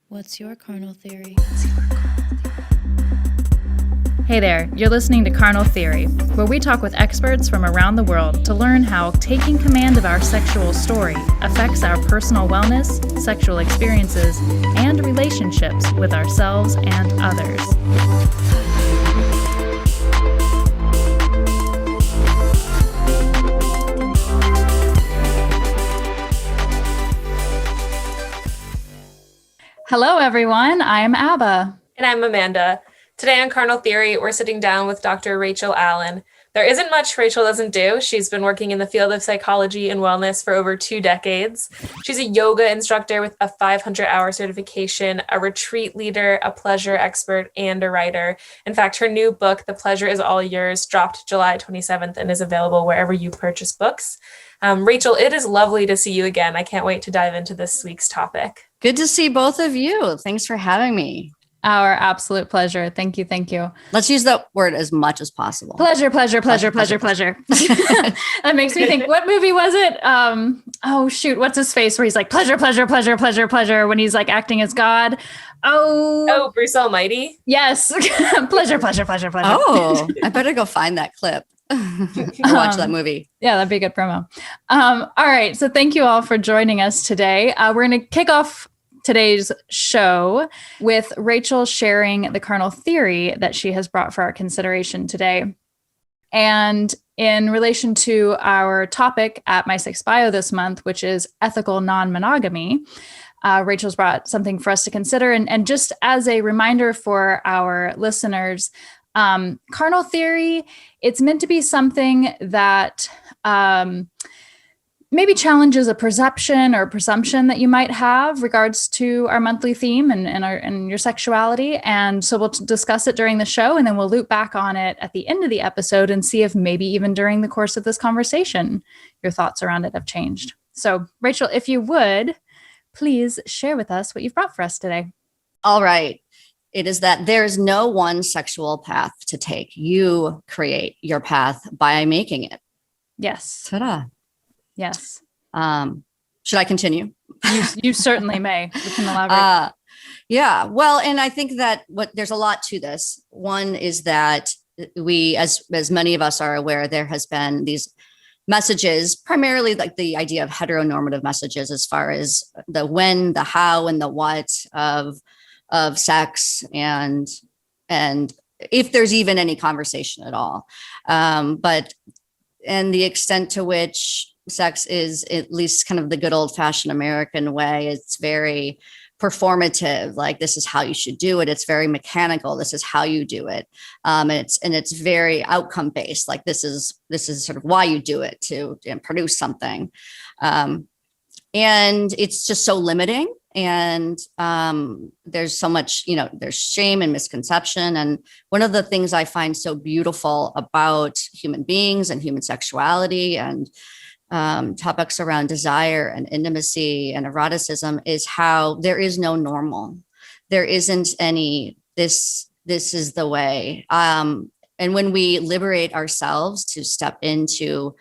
What's your carnal theory? Hey there, you're listening to Carnal Theory, where we talk with experts from around the world to learn how taking command of our sexual story affects our personal wellness, sexual experiences, and relationships with ourselves and others. Hello, everyone. I'm Abba. And I'm Amanda. Today on Carnal Theory, we're sitting down with Dr. Rachel Allyn. There isn't much Rachel doesn't do. She's been working in the field of psychology and wellness for over 2 decades. She's a yoga instructor with a 500-hour certification, a retreat leader, a pleasure expert, and a writer. In fact, her new book, The Pleasure Is All Yours, dropped July 27th and is available wherever you purchase books. Rachel, it is lovely to see you again. I can't wait to dive into this week's topic. Good to see both of you. Thanks for having me. Our absolute pleasure. Thank you. Thank you. Let's use that word as much as possible. Pleasure. That makes me think, what movie was it? Oh, shoot. What's his face where he's like, pleasure, when he's like acting as God? Oh, Bruce Almighty? Yes. pleasure. Oh, I better go find that clip. Watch that movie. Yeah, that'd be a good promo. All right. So thank you all for joining us today. We're going to kick off today's show with Rachel sharing the carnal theory that she has brought for our consideration today. And in relation to our topic at My Sexual Biography this month, which is ethical non-monogamy, Rachel's brought something for us to consider. And just as a reminder for our listeners, carnal theory, it's meant to be something that maybe challenges a perception or presumption that you might have regards to our monthly theme and your sexuality. And so we'll discuss it during the show, and then we'll loop back on it at the end of the episode and see if maybe even during the course of this conversation, your thoughts around it have changed. So Rachel, if you would, please share with us what you've brought for us today. All right. It is that there is no one sexual path to take. You create your path by making it. Yes. Ta-da. Yes. Should I continue? You certainly may. You can elaborate. Yeah. Well, and I think that there's a lot to this. One is that we, as many of us are aware, there has been these messages, primarily like the idea of heteronormative messages, as far as the when, the how, and the what of sex, and if there's even any conversation at all. And the extent to which sex is, at least kind of the good old fashioned American way, it's very performative. Like, this is how you should do it. It's very mechanical. This is how you do it. It's very outcome based. Like, this is sort of why you do it, to produce something. And it's just so limiting. And there's so much, there's shame and misconception. And one of the things I find so beautiful about human beings and human sexuality and topics around desire and intimacy and eroticism is how there is no normal. There isn't any, this is the way. And when we liberate ourselves to step into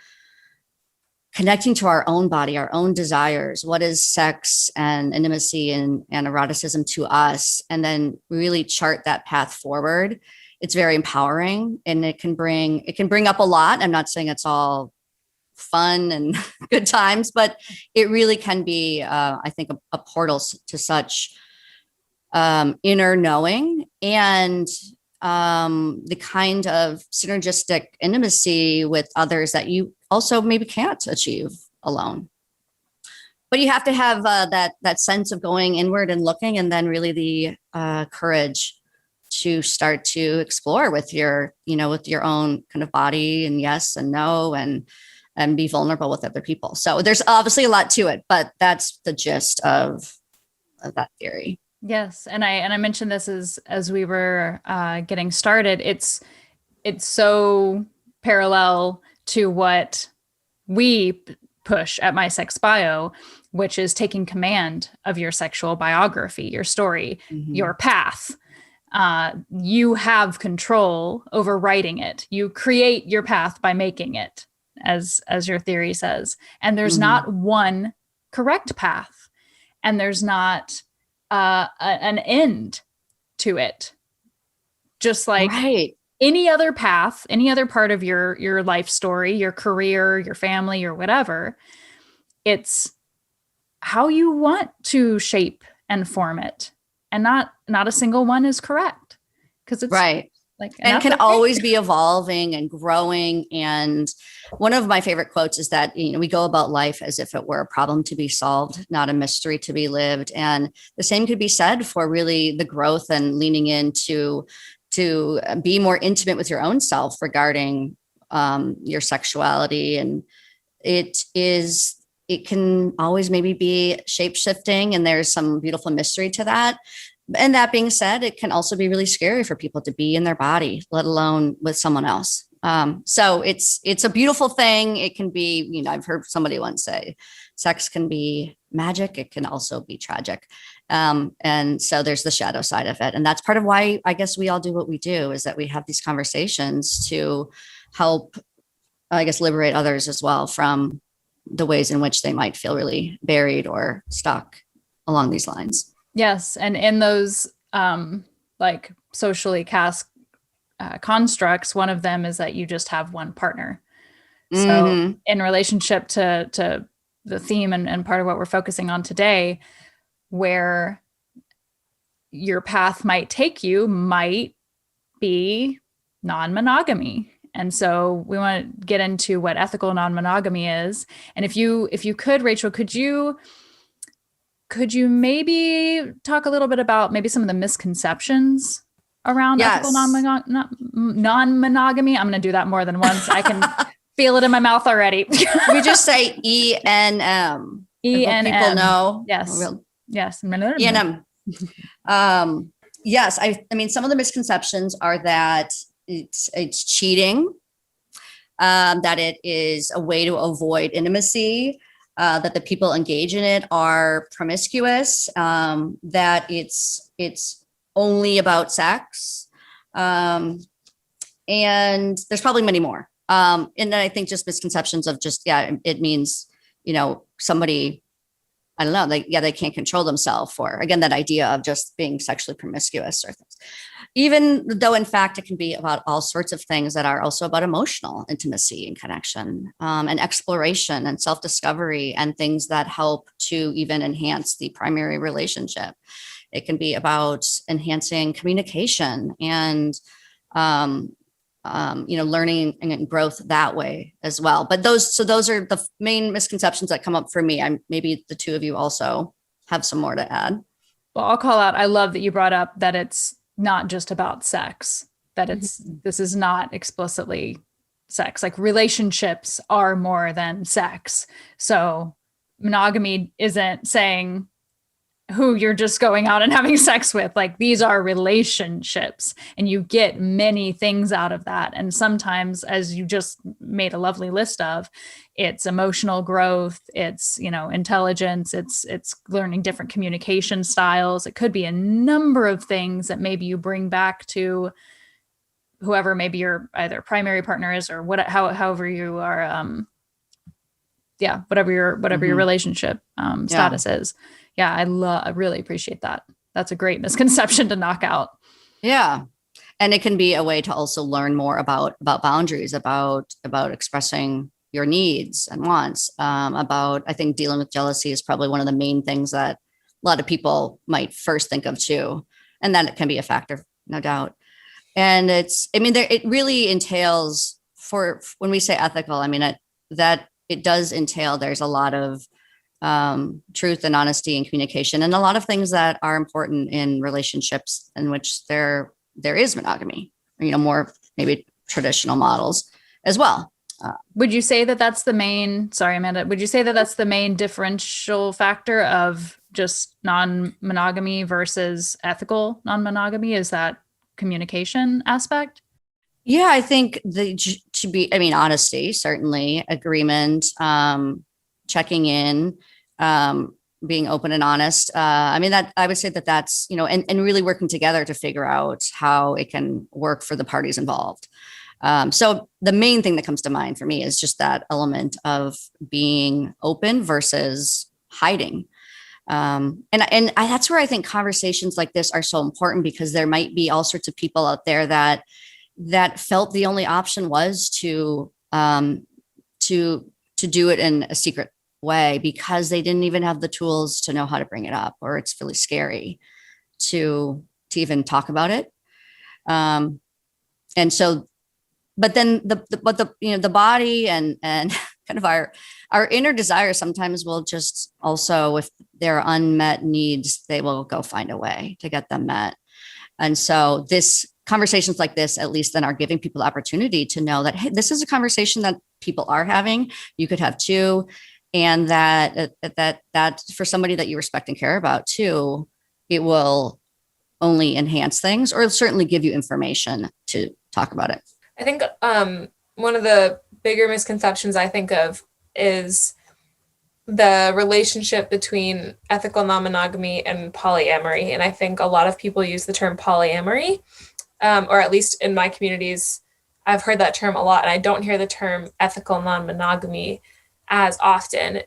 connecting to our own body, our own desires, what is sex and intimacy and eroticism to us, and then really chart that path forward, it's very empowering, and it can bring up a lot. I'm not saying it's all fun and good times, but it really can be, I think, a portal to such inner knowing and the kind of synergistic intimacy with others that you also maybe can't achieve alone. But you have to have that sense of going inward and looking, and then really the courage to start to explore with your own kind of body, and yes and no, and be vulnerable with other people. So there's obviously a lot to it, but that's the gist of that theory. Yes, and I mentioned this as we were getting started. It's so parallel to what we push at My Sex Bio, which is taking command of your sexual biography, your story, your path. You have control over writing it. You create your path by making it, as your theory says. And there's not one correct path. And there's not an end to it. Just like Right. any other path, any other part of your life story, your career, your family, or whatever, it's how you want to shape and form it. And not a single one is correct. Because it's Right. like, And can okay. always be evolving and growing. And one of my favorite quotes is that, we go about life as if it were a problem to be solved, not a mystery to be lived. And the same could be said for really the growth and leaning into to be more intimate with your own self regarding your sexuality. And it can always maybe be shape shifting, and there's some beautiful mystery to that. And that being said, it can also be really scary for people to be in their body, let alone with someone else. So it's a beautiful thing. It can be, I've heard somebody once say, sex can be magic. It can also be tragic. And so there's the shadow side of it. And that's part of why I guess we all do what we do, is that we have these conversations to help, I guess, liberate others as well from the ways in which they might feel really buried or stuck along these lines. Yes. And in those like socially cast constructs, one of them is that you just have one partner. So in relationship to the theme and part of what we're focusing on today, where your path might take you might be non-monogamy. And so we want to get into what ethical non-monogamy is. And if you could, Rachel, could you maybe talk a little bit about maybe some of the misconceptions around ethical non-monogamy? I'm going to do that more than once. I can feel it in my mouth already. We just say ENM. ENM. People know. Yes. Yes. ENM. Yes. I mean, some of the misconceptions are that it's cheating, that it is a way to avoid intimacy, that the people engage in it are promiscuous, that it's only about sex. And there's probably many more. And then I think just misconceptions of just, it means, somebody, I don't know, they can't control themselves, or again, that idea of just being sexually promiscuous or things. Even though in fact, it can be about all sorts of things that are also about emotional intimacy and connection, and exploration and self-discovery, and things that help to even enhance the primary relationship. It can be about enhancing communication and, learning and growth that way as well. But those are the main misconceptions that come up for me. Maybe the two of you also have some more to add. Well, I'll call out, I love that you brought up that it's not just about sex, that this is not explicitly sex. Like relationships are more than sex. So monogamy isn't saying who you're just going out and having sex with. Like these are relationships, and you get many things out of that. And sometimes, as you just made a lovely list of, it's emotional growth, it's, intelligence, it's learning different communication styles. It could be a number of things that maybe you bring back to whoever maybe your either primary partner is, or however you are, whatever your relationship status is. Yeah, I really appreciate that. That's a great misconception to knock out. Yeah. And it can be a way to also learn more about boundaries, about expressing your needs and wants, I think dealing with jealousy is probably one of the main things that a lot of people might first think of too. And that it can be a factor, no doubt. And it really entails, for when we say ethical, that it does entail, there's a lot of truth and honesty and communication, and a lot of things that are important in relationships in which there is monogamy, more maybe traditional models as well. Would you say that that's the main, sorry, Amanda, would you say that that's the main differential factor of just non-monogamy versus ethical non-monogamy, is that communication aspect? Yeah, I think honesty, certainly, agreement, checking in, being open and honest. That I would say that's, and really working together to figure out how it can work for the parties involved. So the main thing that comes to mind for me is just that element of being open versus hiding. That's where I think conversations like this are so important, because there might be all sorts of people out there that felt the only option was to do it in a secret way, because they didn't even have the tools to know how to bring it up, or it's really scary to even talk about it. And so, but then the body and kind of our inner desire sometimes will just also, if there are unmet needs, they will go find a way to get them met. And so conversations like this, at least then, are giving people the opportunity to know that, hey, this is a conversation that people are having. You could have too. And that for somebody that you respect and care about too, it will only enhance things, or it'll certainly give you information to talk about it. I think one of the bigger misconceptions I think of is the relationship between ethical non-monogamy and polyamory. And I think a lot of people use the term polyamory, or at least in my communities, I've heard that term a lot, and I don't hear the term ethical non-monogamy as often.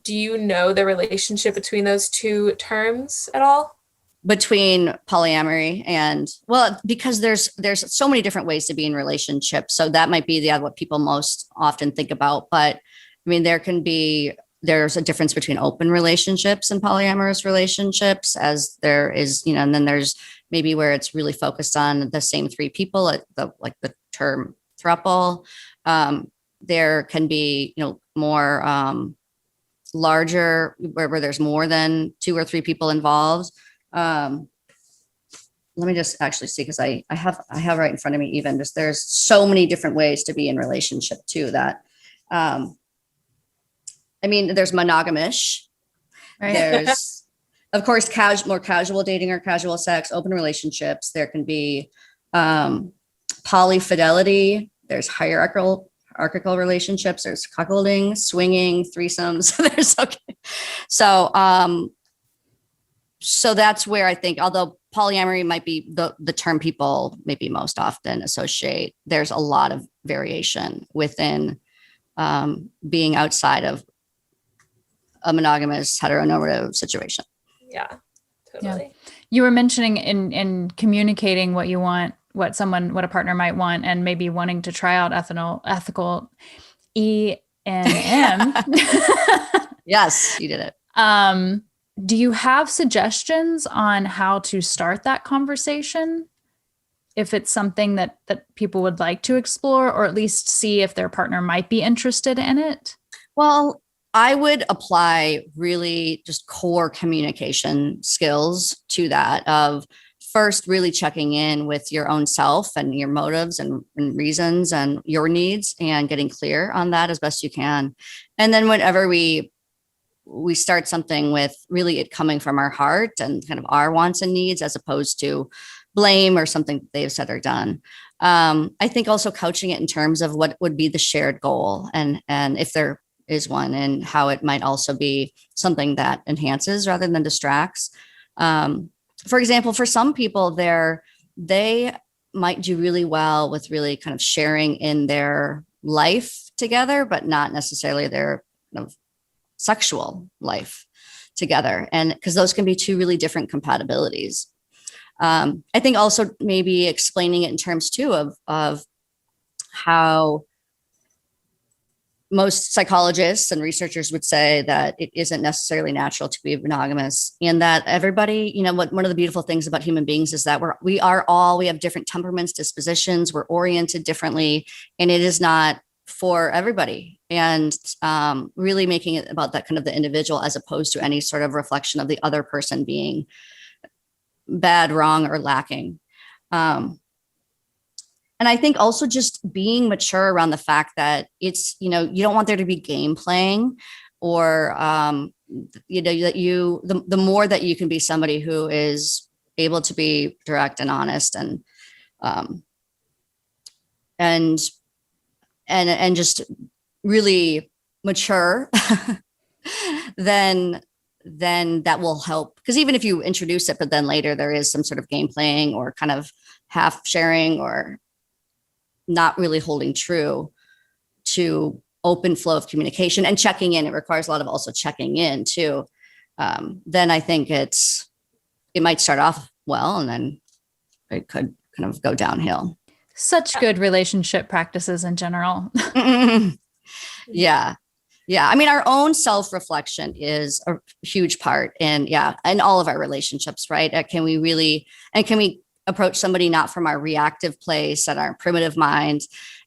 Do you know the relationship between those two terms at all? Between polyamory and, well, because there's so many different ways to be in relationships. So that might be what people most often think about. But I mean, there's a difference between open relationships and polyamorous relationships, as there is, and then there's maybe where it's really focused on the same three people, like the term throuple. There can be, more larger, where there's more than 2 or 3 people involved. Let me just actually see, because I have right in front of me, even just, there's so many different ways to be in relationship too, that I mean, there's monogamish, right? There's of course more casual dating or casual sex, open relationships. There can be polyfidelity, there's hierarchical relationships, there's cuckolding, swinging, threesomes. So that's where I think, although polyamory might be the term people maybe most often associate, there's a lot of variation within being outside of a monogamous heteronormative situation. Yeah, totally. Yeah. You were mentioning in communicating what you want, what a partner might want, and maybe wanting to try out ethical ENM. Yes, you did it. Do you have suggestions on how to start that conversation? If it's something that people would like to explore, or at least see if their partner might be interested in it? Well, I would apply really just core communication skills to that, of first really checking in with your own self and your motives and reasons and your needs, and getting clear on that as best you can. And then whenever we start something with really it coming from our heart and kind of our wants and needs, as opposed to blame or something they've said or done. I think also couching it in terms of what would be the shared goal, and if there is one, and how it might also be something that enhances rather than distracts. For example, for some people they might do really well with really kind of sharing in their life together, but not necessarily their kind of sexual life together. And because those can be two really different compatibilities. I think also maybe explaining it in terms too of how most psychologists and researchers would say that it isn't necessarily natural to be monogamous, and that everybody, one of the beautiful things about human beings is that we have different temperaments, dispositions, we're oriented differently, and it is not for everybody. And really making it about that kind of the individual, as opposed to any sort of reflection of the other person being bad, wrong, or lacking. And I think also just being mature around the fact that it's, you don't want there to be game playing, or, that the more that you can be somebody who is able to be direct and honest and just really mature, then that will help. Because even if you introduce it, but then later there is some sort of game playing or kind of half sharing or not really holding true to open flow of communication and checking in. It requires a lot of also checking in too. then I think it might start off well, and then it could kind of go downhill. Such good relationship practices in general. Yeah. Yeah. I mean, our own self-reflection is a huge part in all of our relationships, right? Can we approach somebody not from our reactive place and our primitive mind?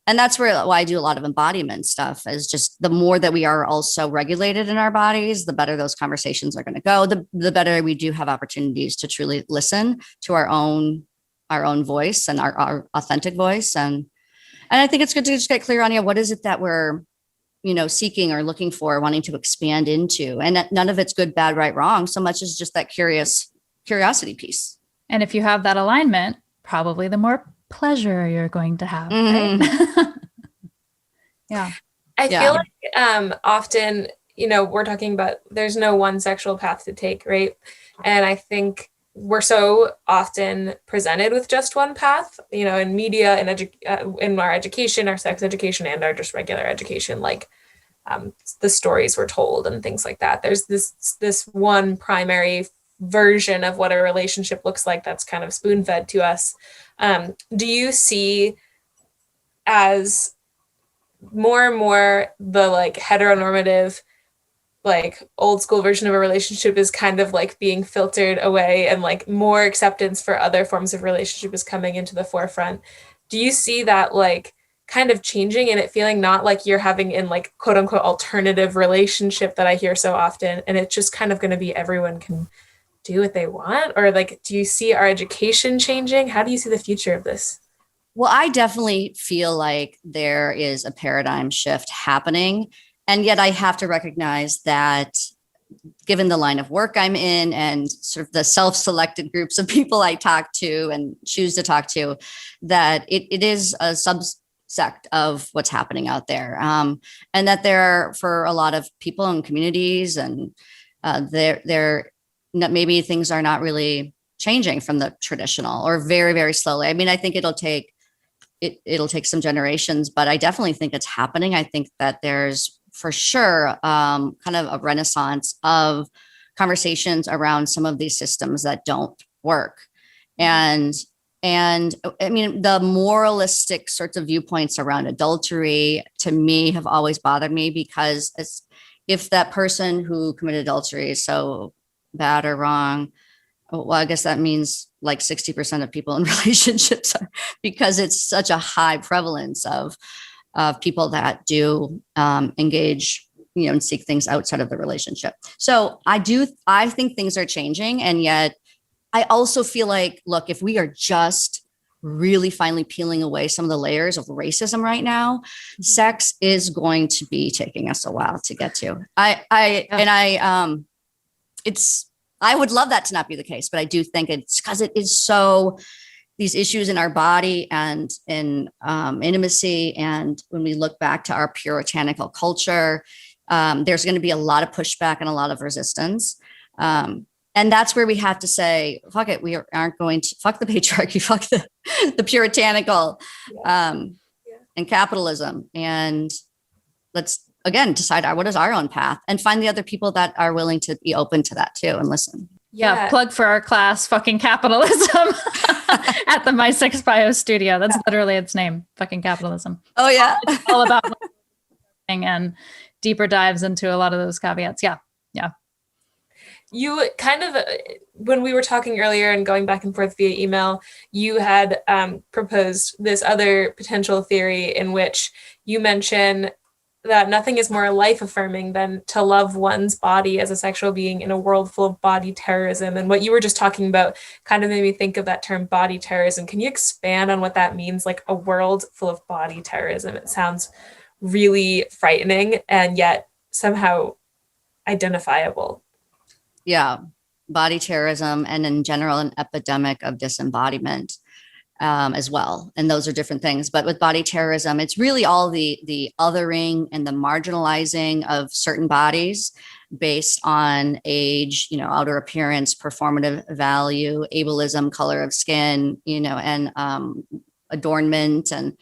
And that's why I do a lot of embodiment stuff, is just the more that we are also regulated in our bodies, the better those conversations are going to go. The better we do have opportunities to truly listen to our own voice and our authentic voice. And I think it's good to just get clear on, what is it that we're, seeking or looking for, wanting to expand into, and none of it's good, bad, right, wrong, so much as just that curiosity piece. And if you have that alignment, probably the more pleasure you're going to have. Right? Yeah. I feel like often, we're talking about there's no one sexual path to take, right? And I think we're so often presented with just one path, in media and in our education, our sex education, and our just regular education, like the stories we're told and things like that. There's this one primary version of what a relationship looks like that's kind of spoon-fed to us. Do you see as more and more the like heteronormative, like old school version of a relationship is kind of like being filtered away, and like more acceptance for other forms of relationship is coming into the forefront? Do you see that like kind of changing, and it feeling not like you're having in like quote unquote alternative relationship that I hear so often, and it's just kind of going to be everyone can do what they want? Or like, do you see our education changing? How do you see the future of this? Well, I definitely feel like there is a paradigm shift happening. And yet I have to recognize that given the line of work I'm in and sort of the self-selected groups of people I talk to and choose to talk to, that it is a subsect of what's happening out there. And that there are, for a lot of people and communities, and maybe things are not really changing from the traditional, or very, very slowly. I mean, I think it'll take some generations, but I definitely think it's happening. I think that there's for sure kind of a renaissance of conversations around some of these systems that don't work. And I mean, the moralistic sorts of viewpoints around adultery to me have always bothered me, because if that person who committed adultery is so bad or wrong, well, I guess that means like 60% of people in relationships are, because it's such a high prevalence of people that do engage, and seek things outside of the relationship. So I think things are changing. And yet I also feel like, look, if we are just really finally peeling away some of the layers of racism right now, sex is going to be taking us a while to get to. I would love that to not be the case, but I do think it's because it is so, these issues in our body and in intimacy. And when we look back to our puritanical culture, there's going to be a lot of pushback and a lot of resistance. And that's where we have to say, fuck it, we aren't going to, fuck the patriarchy, fuck the puritanical and capitalism. And let's, again, decide what is our own path, and find the other people that are willing to be open to that too and listen. Yeah, plug for our class, fucking capitalism, at the My Sexual Biography studio. That's literally its name, fucking capitalism. Oh yeah. It's all about and deeper dives into a lot of those caveats. Yeah. You kind of, when we were talking earlier and going back and forth via email, you had proposed this other potential theory in which you mention that nothing is more life-affirming than to love one's body as a sexual being in a world full of body terrorism. And what you were just talking about kind of made me think of that term body terrorism. Can you expand on what that means? Like a world full of body terrorism. It sounds really frightening and yet somehow identifiable. Yeah, body terrorism, and in general, an epidemic of disembodiment as well. And those are different things. But with body terrorism, it's really all the othering and the marginalizing of certain bodies based on age, outer appearance, performative value, ableism, color of skin, and adornment, and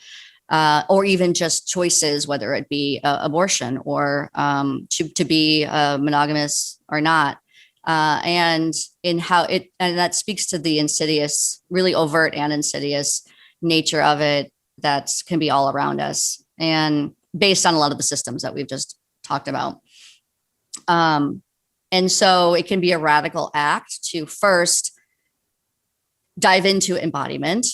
or even just choices, whether it be abortion or to be monogamous or not. and in how and that speaks to the insidious, really overt and insidious nature of it that can be all around us, and based on a lot of the systems that we've just talked about. And so it can be a radical act to first dive into embodiment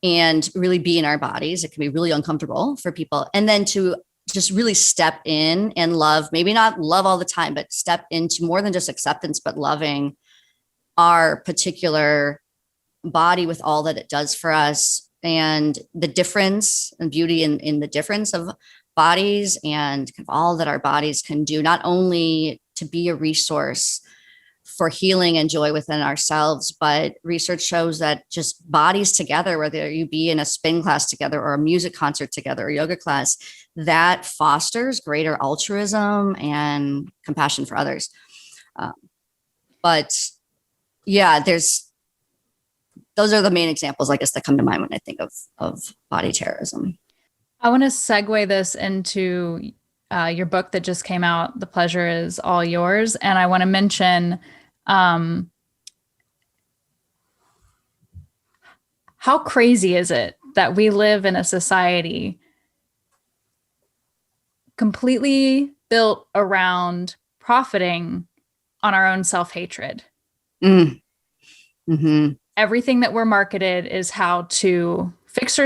and really be in our bodies. It can be really uncomfortable for people. And then to just really step in and love, maybe not love all the time, but step into more than just acceptance, but loving our particular body with all that it does for us, and the difference and beauty in the difference of bodies, and all that our bodies can do, not only to be a resource for healing and joy within ourselves, but research shows that just bodies together, whether you be in a spin class together or a music concert together or yoga class, that fosters greater altruism and compassion for others. But yeah, those are the main examples, I guess, that come to mind when I think of body terrorism. I want to segue this into your book that just came out, The Pleasure Is All Yours. And I want to mention how crazy is it that we live in a society completely built around profiting on our own self-hatred. Mm-hmm. Everything that we're marketed is how to fix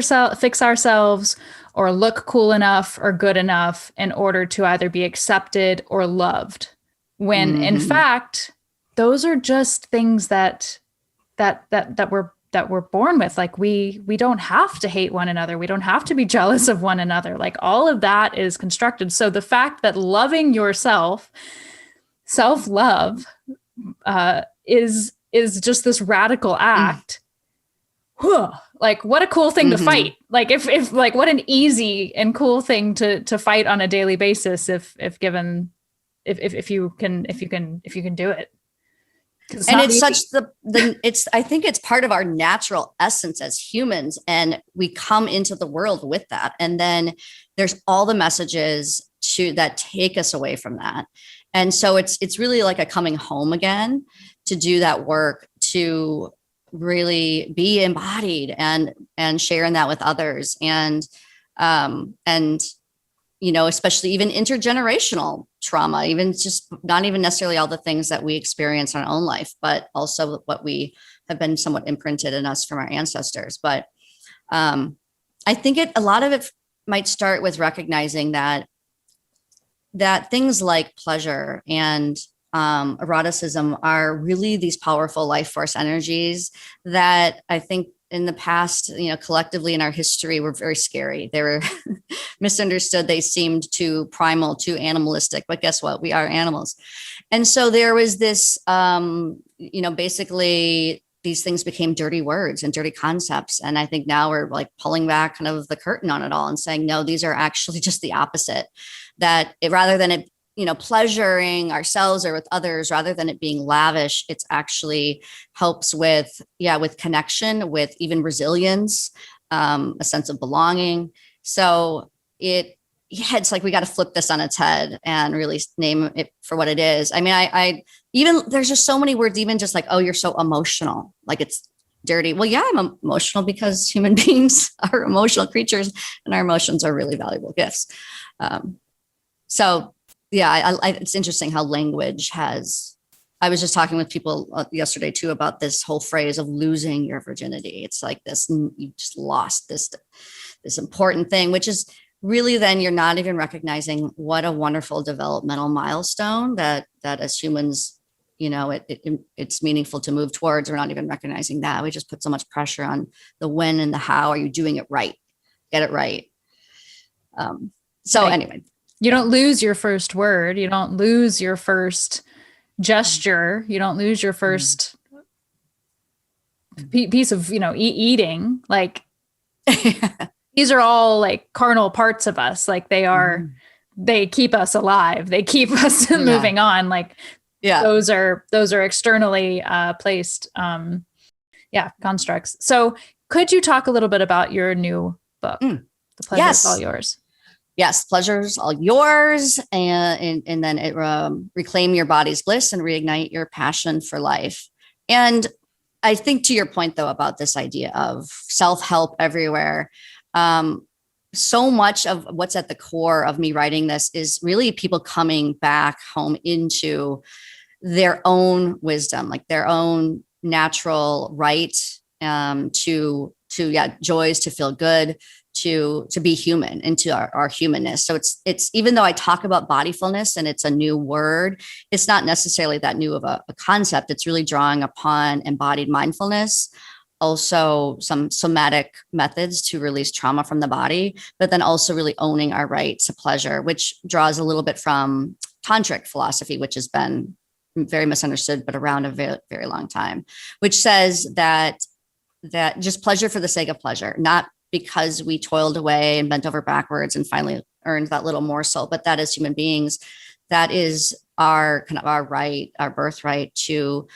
ourselves or look cool enough or good enough in order to either be accepted or loved. When in fact, those are just things that we're born with. Like we don't have to hate one another. We don't have to be jealous of one another. Like all of that is constructed. So the fact that loving yourself, self-love, is just this radical act. Like what a cool thing to fight. Like if like what an easy and cool thing to fight on a daily basis if you can do it. And it's such I think it's part of our natural essence as humans, and we come into the world with that. And then there's all the messages that take us away from that. And so it's really like a coming home again to do that work, to really be embodied and sharing that with others. And especially even intergenerational trauma, even just not even necessarily all the things that we experience in our own life, but also what we have been somewhat imprinted in us from our ancestors. But I think a lot of it might start with recognizing that things like pleasure and eroticism are really these powerful life force energies that I think in the past, collectively in our history, were very scary. They were misunderstood. They seemed too primal, too animalistic, but guess what? We are animals. And so there was this, basically these things became dirty words and dirty concepts. And I think now we're like pulling back kind of the curtain on it all and saying, no, these are actually just the opposite, that rather than it, pleasuring ourselves or with others, rather than it being lavish, it's actually helps with connection, with even resilience, a sense of belonging. So it's like, we got to flip this on its head and really name it for what it is. I mean, I even, there's just so many words, even just like, oh, you're so emotional, like it's dirty. Well, yeah, I'm emotional because human beings are emotional creatures and our emotions are really valuable gifts. So yeah, it's interesting how language has, I was just talking with people yesterday too, about this whole phrase of losing your virginity. It's like this, you just lost this important thing, which is really, then you're not even recognizing what a wonderful developmental milestone that as humans, it's meaningful to move towards. We're not even recognizing that. We just put so much pressure on the when and the how. Are you doing it right? Get it right. Anyway. You don't lose your first word. You don't lose your first gesture. You don't lose your first piece of, eating. Like these are all like carnal parts of us. Like they keep us alive. They keep us moving on. Like those are externally placed, constructs. So could you talk a little bit about your new book, The Pleasure Is All Yours? yes, pleasure's all yours. And then it reclaim your body's bliss and reignite your passion for life. And I think to your point, though, about this idea of self-help everywhere, so much of what's at the core of me writing this is really people coming back home into their own wisdom, like their own natural right to joys, to feel good, to be human, into our humanness. So it's even though I talk about bodyfulness and it's a new word, it's not necessarily that new of a concept. It's really drawing upon embodied mindfulness, also some somatic methods to release trauma from the body, but then also really owning our right to pleasure, which draws a little bit from tantric philosophy, which has been very misunderstood, but around a very, very long time, which says that just pleasure for the sake of pleasure, not because we toiled away and bent over backwards and finally earned that little morsel, but that as human beings, that is our kind of our right, our birthright to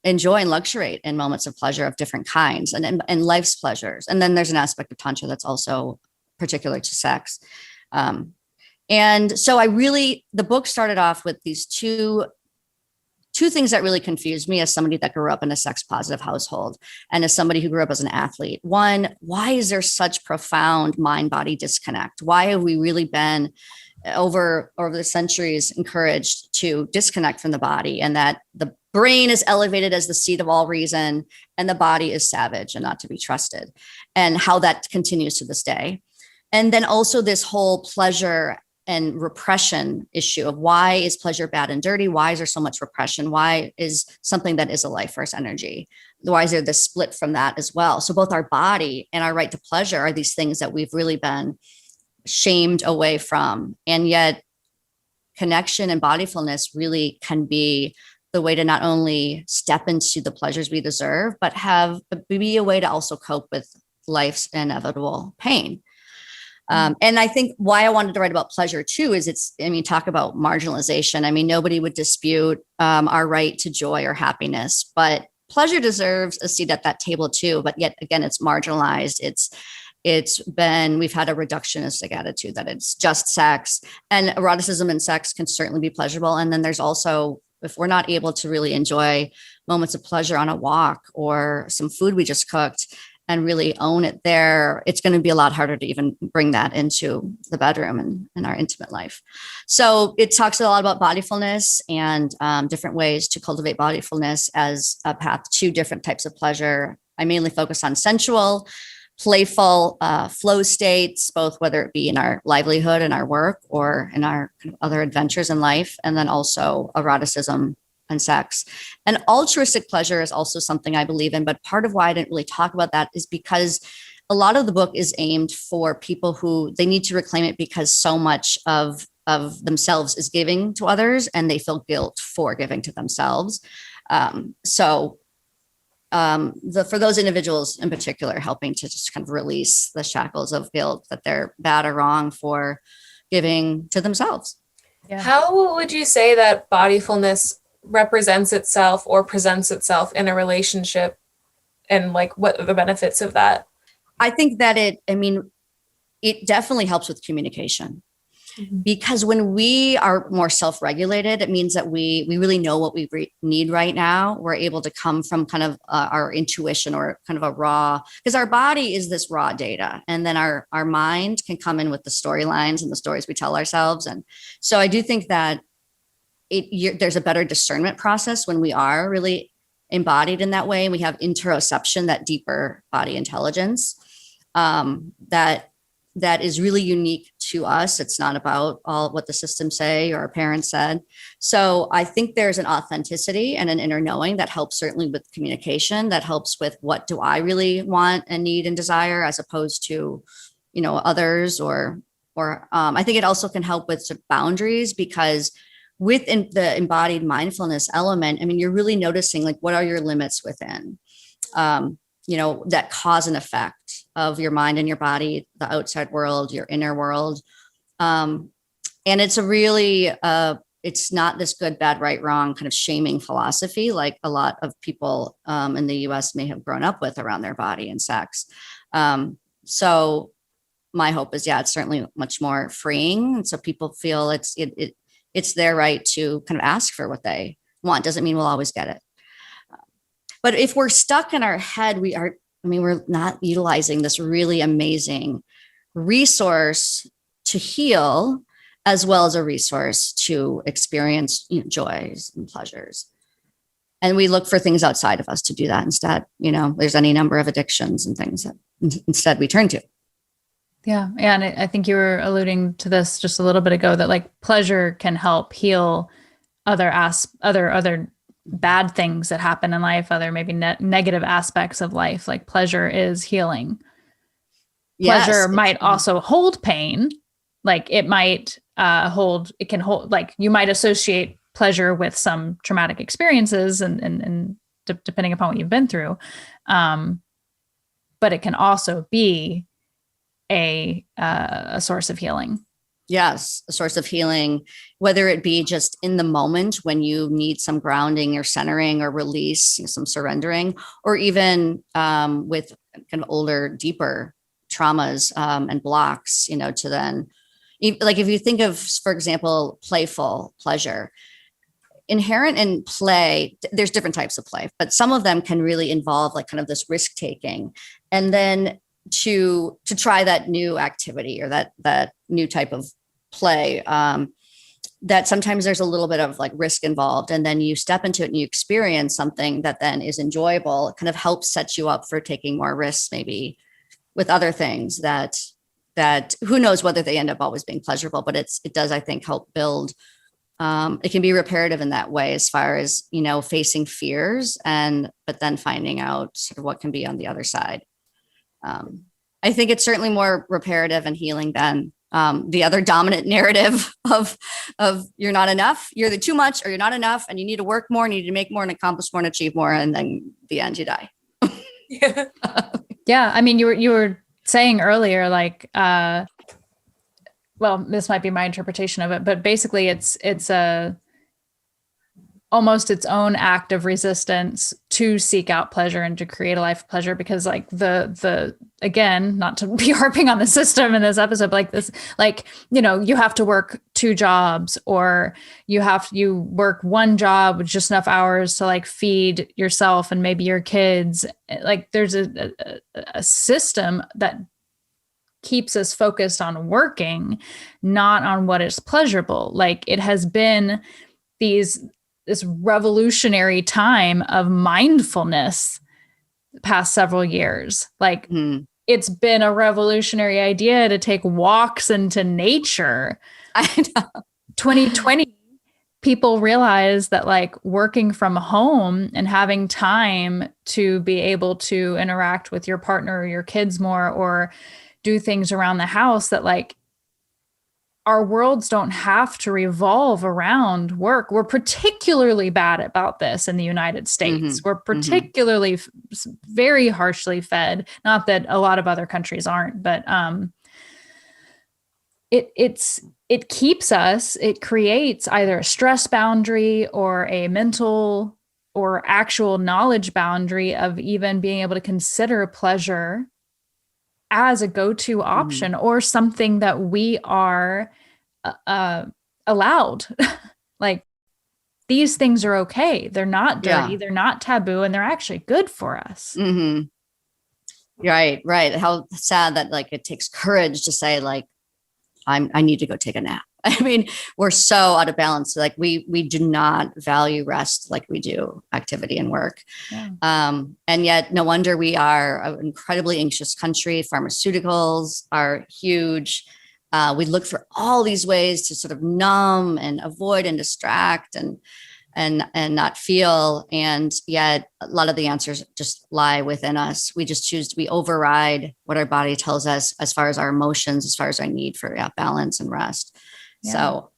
enjoy and luxuriate in moments of pleasure of different kinds and life's pleasures. And then there's an aspect of Tantra that's also particular to sex. And so the book started off with these two things that really confused me as somebody that grew up in a sex positive household and as somebody who grew up as an athlete. One, why is there such profound mind body disconnect? Why have we really been over the centuries encouraged to disconnect from the body, and that the brain is elevated as the seat of all reason and the body is savage and not to be trusted, and how that continues to this day? And then also this whole pleasure and repression issue of why is pleasure bad and dirty? Why is there so much repression? Why is something that is a life force energy? Why is there this split from that as well? So both our body and our right to pleasure are these things that we've really been shamed away from. And yet connection and bodyfulness really can be the way to not only step into the pleasures we deserve, but be a way to also cope with life's inevitable pain. And I think why I wanted to write about pleasure too is talk about marginalization. Nobody would dispute our right to joy or happiness, but pleasure deserves a seat at that table too. But yet again, it's marginalized. We've had a reductionistic attitude that it's just sex, and eroticism and sex can certainly be pleasurable. And then there's also, if we're not able to really enjoy moments of pleasure on a walk or some food we just cooked, and really own it there, it's going to be a lot harder to even bring that into the bedroom and our intimate life. So it talks a lot about bodyfulness and different ways to cultivate bodyfulness as a path to different types of pleasure. I mainly focus on sensual, playful flow states, both whether it be in our livelihood and our work or in our kind of other adventures in life, and then also eroticism and sex. And altruistic pleasure is also something I believe in, but part of why I didn't really talk about that is because a lot of the book is aimed for people who they need to reclaim it because so much of themselves is giving to others and they feel guilt for giving to themselves. For those individuals in particular, helping to just kind of release the shackles of guilt that they're bad or wrong for giving to themselves. Yeah. How would you say that bodyfulness represents itself or presents itself in a relationship, and like what are the benefits of that? I think that it definitely helps with communication. Mm-hmm. Because when we are more self-regulated, it means that we really know what we need right now. We're able to come from kind of our intuition or kind of a raw, because our body is this raw data. And then our mind can come in with the storylines and the stories we tell ourselves. And so I do think that there's a better discernment process when we are really embodied in that way. And we have interoception, that deeper body intelligence that is really unique to us. It's not about all what the systems say or our parents said. So I think there's an authenticity and an inner knowing that helps certainly with communication, that helps with what do I really want and need and desire, as opposed to, others or I think it also can help with sort of boundaries, because within the embodied mindfulness element, you're really noticing like, what are your limits within, that cause and effect of your mind and your body, the outside world, your inner world. And it's a really, it's not this good, bad, right, wrong kind of shaming philosophy, like a lot of people in the US may have grown up with around their body and sex. So my hope is, it's certainly much more freeing. And so people feel it's their right to kind of ask for what they want. Doesn't mean we'll always get it. But if we're stuck in our head, we're not utilizing this really amazing resource to heal, as well as a resource to experience joys and pleasures. And we look for things outside of us to do that instead. There's any number of addictions and things that instead we turn to. Yeah. And I think you were alluding to this just a little bit ago, that like pleasure can help heal other bad things that happen in life, other maybe negative aspects of life. Like pleasure is healing. Pleasure might also hold pain. Like it might like you might associate pleasure with some traumatic experiences and depending upon what you've been through. But it can also be a source of healing. Yes, a source of healing, whether it be just in the moment when you need some grounding or centering or release, some surrendering, or even with kind of older, deeper traumas and blocks, to then, like if you think of, for example, playful pleasure, inherent in play, there's different types of play, but some of them can really involve like kind of this risk taking, and then to try that new activity or that new type of play, that sometimes there's a little bit of like risk involved, and then you step into it and you experience something that then is enjoyable. It kind of helps set you up for taking more risks, maybe with other things that who knows whether they end up always being pleasurable, but it does, I think, help build. It can be reparative in that way, as far as, facing fears but then finding out sort of what can be on the other side. I think it's certainly more reparative and healing than the other dominant narrative of you're not enough, you're the too much, or you're not enough, and you need to work more, and you need to make more and accomplish more and achieve more, and then the end, you die. Yeah. Yeah. I mean, you were saying earlier, like, well, this might be my interpretation of it, but basically it's almost its own act of resistance to seek out pleasure and to create a life of pleasure, because like the again, not to be harping on the system in this episode, but like this, like, you have to work 2 jobs, or you work 1 job with just enough hours to like feed yourself and maybe your kids. Like there's a system that keeps us focused on working, not on what is pleasurable. Like it has been this revolutionary time of mindfulness the past several years. Like it's been a revolutionary idea to take walks into nature. I know. 2020, people realize that like working from home and having time to be able to interact with your partner or your kids more, or do things around the house, that like our worlds don't have to revolve around work. We're particularly bad about this in the United States. We're particularly very harshly fed. Not that a lot of other countries aren't, but it keeps us. It creates either a stress boundary or a mental or actual knowledge boundary of even being able to consider pleasure as a go-to option or something that we are allowed. Like these things are okay. They're not dirty. They're not taboo, and they're actually good for us. Right. How sad that like it takes courage to say like, I need to go take a nap. I mean, we're so out of balance. Like we do not value rest like we do activity and work. And yet no wonder we are an incredibly anxious country. Pharmaceuticals are huge. We look for all these ways to sort of numb and avoid and distract and not feel. And yet a lot of the answers just lie within us. We just we override what our body tells us as far as our emotions, as far as our need for balance and rest. So,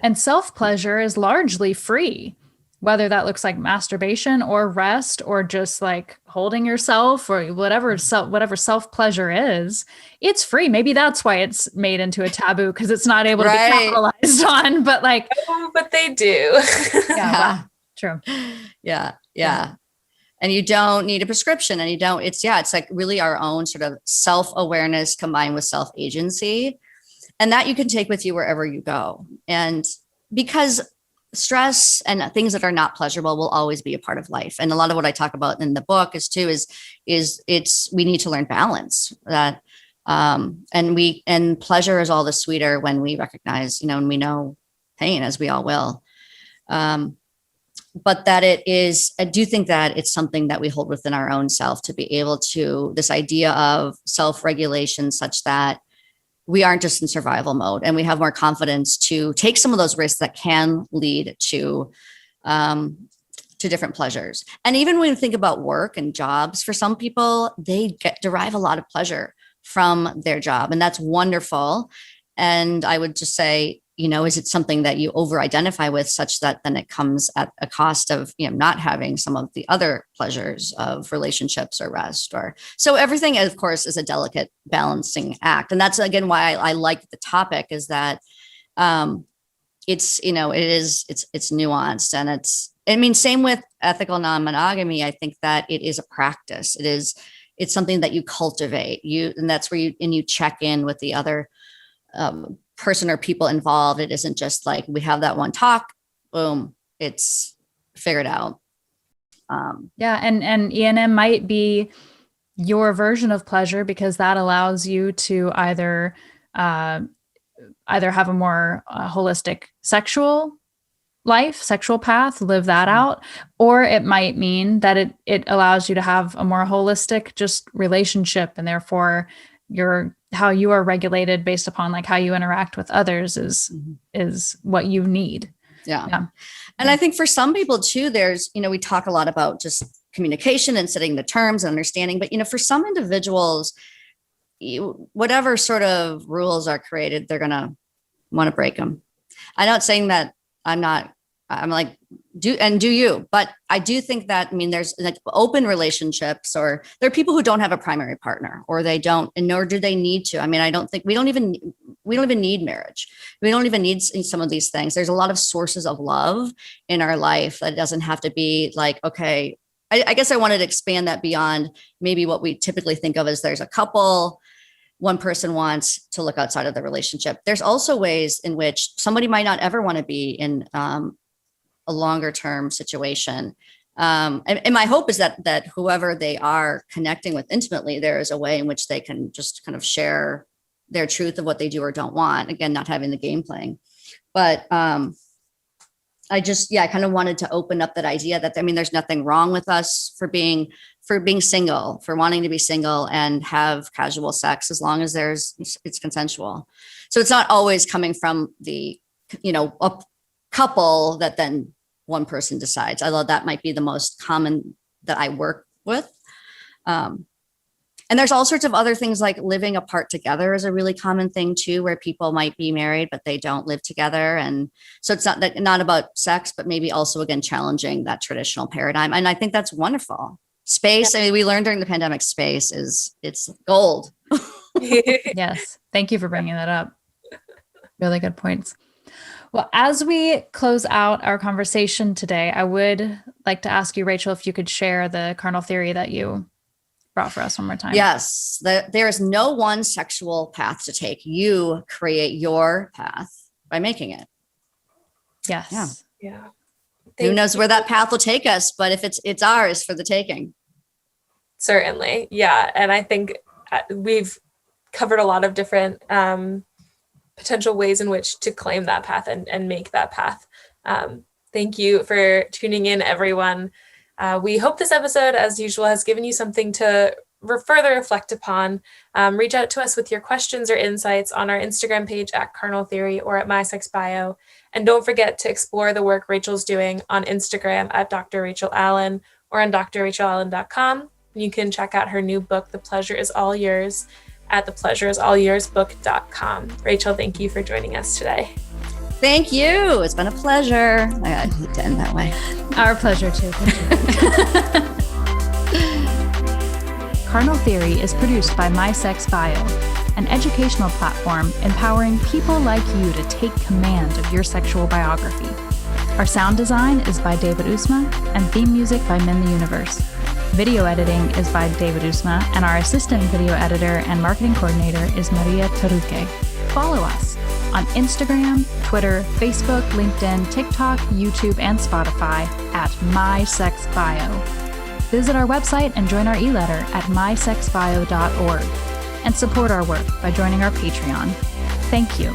and self-pleasure is largely free, whether that looks like masturbation or rest or just like holding yourself or whatever self-pleasure is. It's free. Maybe that's why it's made into a taboo, because it's not able to be capitalized on. But like, but they do. Wow. True. Yeah. and you don't need a prescription, and it's like really our own sort of self-awareness combined with self-agency. And that you can take with you wherever you go. And because stress and things that are not pleasurable will always be a part of life. And a lot of what I talk about in the book is we need to learn balance, that and pleasure is all the sweeter when we recognize, and we know pain, as we all will. But that I do think that it's something that we hold within our own self to be able to, this idea of self-regulation such that we aren't just in survival mode, and we have more confidence to take some of those risks that can lead to different pleasures. And even when we think about work and jobs, for some people, they derive a lot of pleasure from their job, and that's wonderful. And I would just say, is it something that you over-identify with such that then it comes at a cost of, not having some of the other pleasures of relationships or rest, so everything, of course, is a delicate balancing act. And that's, again, why I like the topic, is that it's nuanced, and same with ethical non-monogamy. I think that it is a practice. It's something that you cultivate, and that's where you check in with the other person or people involved. It isn't just like we have that one talk, boom, it's figured out. And ENM might be your version of pleasure, because that allows you to either have a more holistic sexual life, sexual path, live that out, or it might mean that it allows you to have a more holistic just relationship, and therefore how you are regulated based upon like how you interact with others is what you need. Yeah. And I think for some people too, there's, we talk a lot about just communication and setting the terms and understanding, but for some individuals, whatever sort of rules are created, they're going to want to break them. I'm not saying that I'm like, do you, but I do think that, there's like open relationships, or there are people who don't have a primary partner, or they don't, and nor do they need to. I don't think we don't even need marriage. We don't even need some of these things. There's a lot of sources of love in our life that doesn't have to be like, okay, I guess I wanted to expand that beyond maybe what we typically think of as there's a couple, one person wants to look outside of the relationship. There's also ways in which somebody might not ever want to be in a longer term situation. And my hope is that whoever they are connecting with intimately, there is a way in which they can just kind of share their truth of what they do or don't want. Again, not having the game playing. But I kind of wanted to open up that idea that, there's nothing wrong with us for being single, for wanting to be single and have casual sex, as long as it's consensual. So it's not always coming from the, a couple that then one person decides. Although that might be the most common that I work with. And there's all sorts of other things, like living apart together is a really common thing too, where people might be married, but they don't live together. And so it's not about sex, but maybe also, again, challenging that traditional paradigm. And I think that's wonderful. Space. We learned during the pandemic, space it's gold. Yes. Thank you for bringing that up. Really good points. Well, as we close out our conversation today, I would like to ask you, Rachel, if you could share the carnal theory that you brought for us one more time. Yes. There is no one sexual path to take. You create your path by making it. Yes. Yeah. Who knows where that path will take us, but if it's ours for the taking. Certainly. Yeah. And I think we've covered a lot of different potential ways in which to claim that path and make that path. Thank you for tuning in, everyone. We hope this episode, as usual, has given you something to further reflect upon. Reach out to us with your questions or insights on our Instagram page at Carnal Theory or at My Sex Bio. And don't forget to explore the work Rachel's doing on Instagram at Dr. Rachel Allyn or on drrachelallyn.com. You can check out her new book, The Pleasure Is All Yours, at thepleasureisallYoursBook.com. Rachel, thank you for joining us today. Thank you. It's been a pleasure. I hate to end that way. Our pleasure too. Carnal Theory is produced by My Sex Bio, an educational platform empowering people like you to take command of your sexual biography. Our sound design is by David Usma and theme music by Min the Universe. Video editing is by David Usma, and our assistant video editor and marketing coordinator is Maria Taruque. Follow us on Instagram, Twitter, Facebook, LinkedIn, TikTok, YouTube, and Spotify at MySexBio. Visit our website and join our e-letter at mysexbio.org, and support our work by joining our Patreon. Thank you.